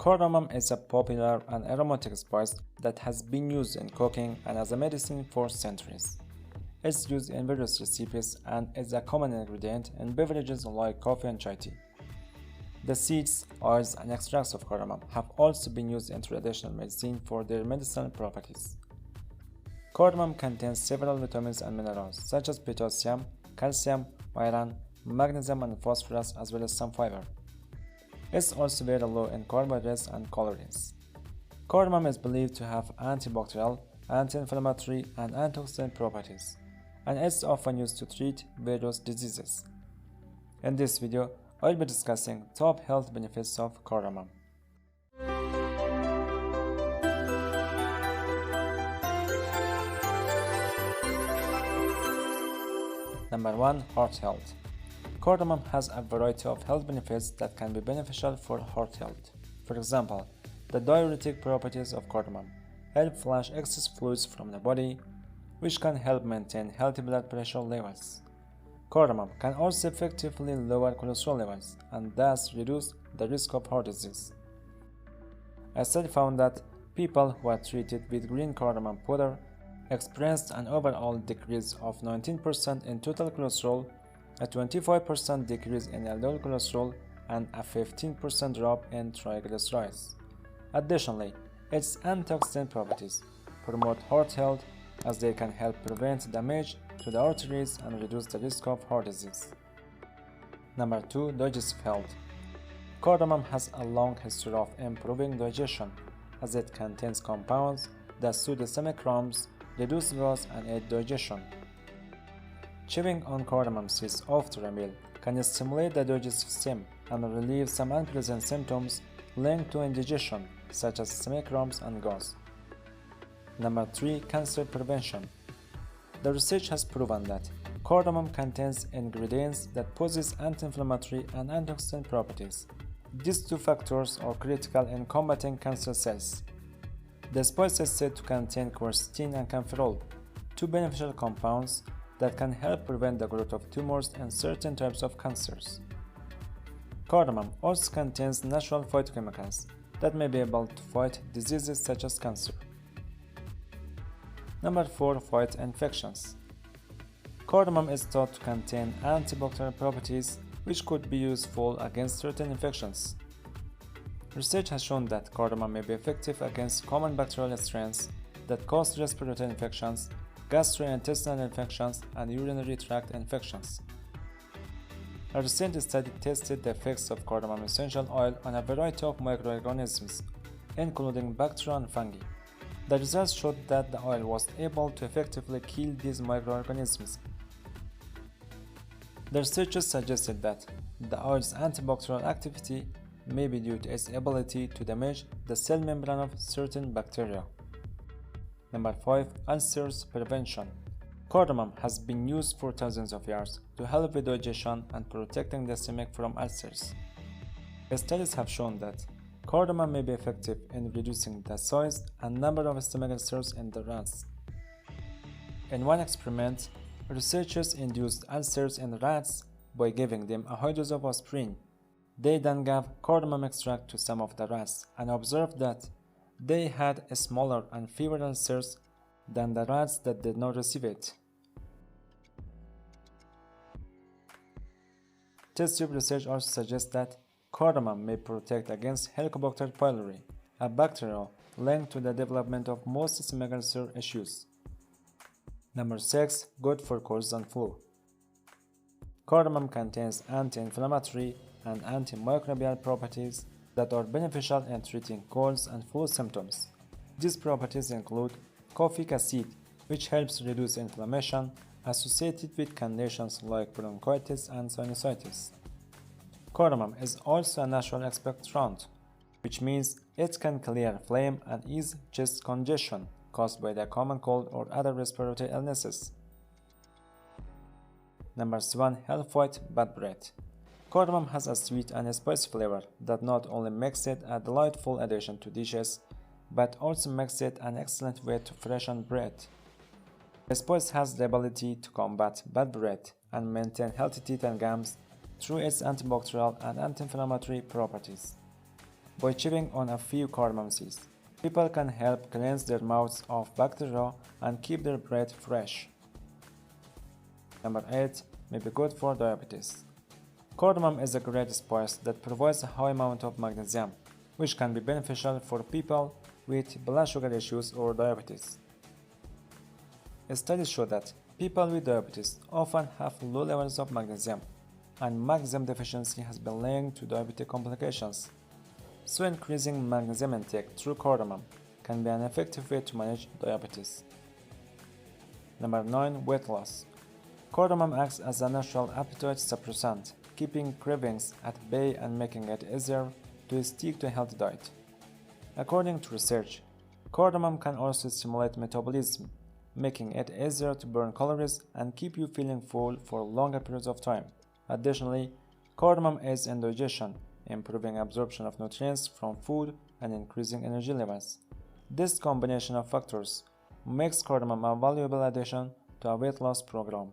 Cardamom is a popular and aromatic spice that has been used in cooking and as a medicine for centuries. It's used in various recipes and is a common ingredient in beverages like coffee and chai tea. The seeds, oils, and extracts of cardamom have also been used in traditional medicine for their medicinal properties. Cardamom contains several vitamins and minerals such as potassium, calcium, iron, magnesium, and phosphorus, as well as some fiber. It's also very low in carbohydrates and calories. Cardamom is believed to have antibacterial, anti-inflammatory, and antioxidant properties, and it's often used to treat various diseases. In this video, I'll be discussing top health benefits of cardamom. Number 1. Heart health. Cardamom has a variety of health benefits that can be beneficial for heart health. For example, the diuretic properties of cardamom help flush excess fluids from the body, which can help maintain healthy blood pressure levels. Cardamom can also effectively lower cholesterol levels and thus reduce the risk of heart disease. A study found that people who are treated with green cardamom powder experienced an overall decrease of 19% in total cholesterol, a 25% decrease in LDL cholesterol, and a 15% drop in triglycerides. Additionally, its antioxidant properties promote heart health as they can help prevent damage to the arteries and reduce the risk of heart disease. Number 2. Digestive health. Cardamom has a long history of improving digestion as it contains compounds that soothe the stomach cramps, reduce gas, and aid digestion. Chewing on cardamom seeds after a meal can stimulate the digestive system and relieve some unpleasant symptoms linked to indigestion, such as stomach cramps and gas. Number 3. Cancer prevention. The research has proven that cardamom contains ingredients that possess anti-inflammatory and antioxidant properties. These two factors are critical in combating cancer cells. The spice is said to contain quercetin and kaempferol, two beneficial compounds that can help prevent the growth of tumors and certain types of cancers. Cardamom also contains natural phytochemicals that may be able to fight diseases such as cancer. Number 4. Fight infections. Cardamom is thought to contain antibacterial properties which could be useful against certain infections. Research has shown that cardamom may be effective against common bacterial strains that cause respiratory infections, gastrointestinal infections, and urinary tract infections. A recent study tested the effects of cardamom essential oil on a variety of microorganisms, including bacteria and fungi. The results showed that the oil was able to effectively kill these microorganisms. The researchers suggested that the oil's antibacterial activity may be due to its ability to damage the cell membrane of certain bacteria. Number 5. Ulcers prevention. Cardamom has been used for thousands of years to help with digestion and protecting the stomach from ulcers. Studies have shown that cardamom may be effective in reducing the size and number of stomach ulcers in the rats. In one experiment, researchers induced ulcers in rats by giving them a high dose of aspirin. They then gave cardamom extract to some of the rats and observed that they had smaller and fewer ulcers than the rats that did not receive it. Test tube research also suggests that cardamom may protect against Helicobacter pylori, a bacteria linked to the development of most stomach ulcer issues. Number 6. Good for colds and flu. Cardamom contains anti-inflammatory and antimicrobial properties that are beneficial in treating colds and flu symptoms. These properties include caffeic acid, which helps reduce inflammation associated with conditions like bronchitis and sinusitis. Cardamom is also a natural expectorant, which means it can clear phlegm and ease chest congestion caused by the common cold or other respiratory illnesses. Number 7. Help fight bad breath. Cardamom has a sweet and spicy flavor that not only makes it a delightful addition to dishes, but also makes it an excellent way to freshen breath. The spice has the ability to combat bad breath and maintain healthy teeth and gums through its antibacterial and anti-inflammatory properties. by chewing on a few cardamom seeds. People can help cleanse their mouths of bacteria and keep their breath fresh. Number 8. May be good for diabetes. Cardamom is a great spice that provides a high amount of magnesium, which can be beneficial for people with blood sugar issues or diabetes. Studies show that people with diabetes often have low levels of magnesium, and magnesium deficiency has been linked to diabetic complications. So increasing magnesium intake through cardamom can be an effective way to manage diabetes. Number 9. Weight loss. Cardamom acts as a natural appetite suppressant, keeping cravings at bay and making it easier to stick to a healthy diet. According to research, cardamom can also stimulate metabolism, making it easier to burn calories and keep you feeling full for longer periods of time. Additionally, cardamom aids in digestion, improving absorption of nutrients from food and increasing energy levels. This combination of factors makes cardamom a valuable addition to a weight loss program.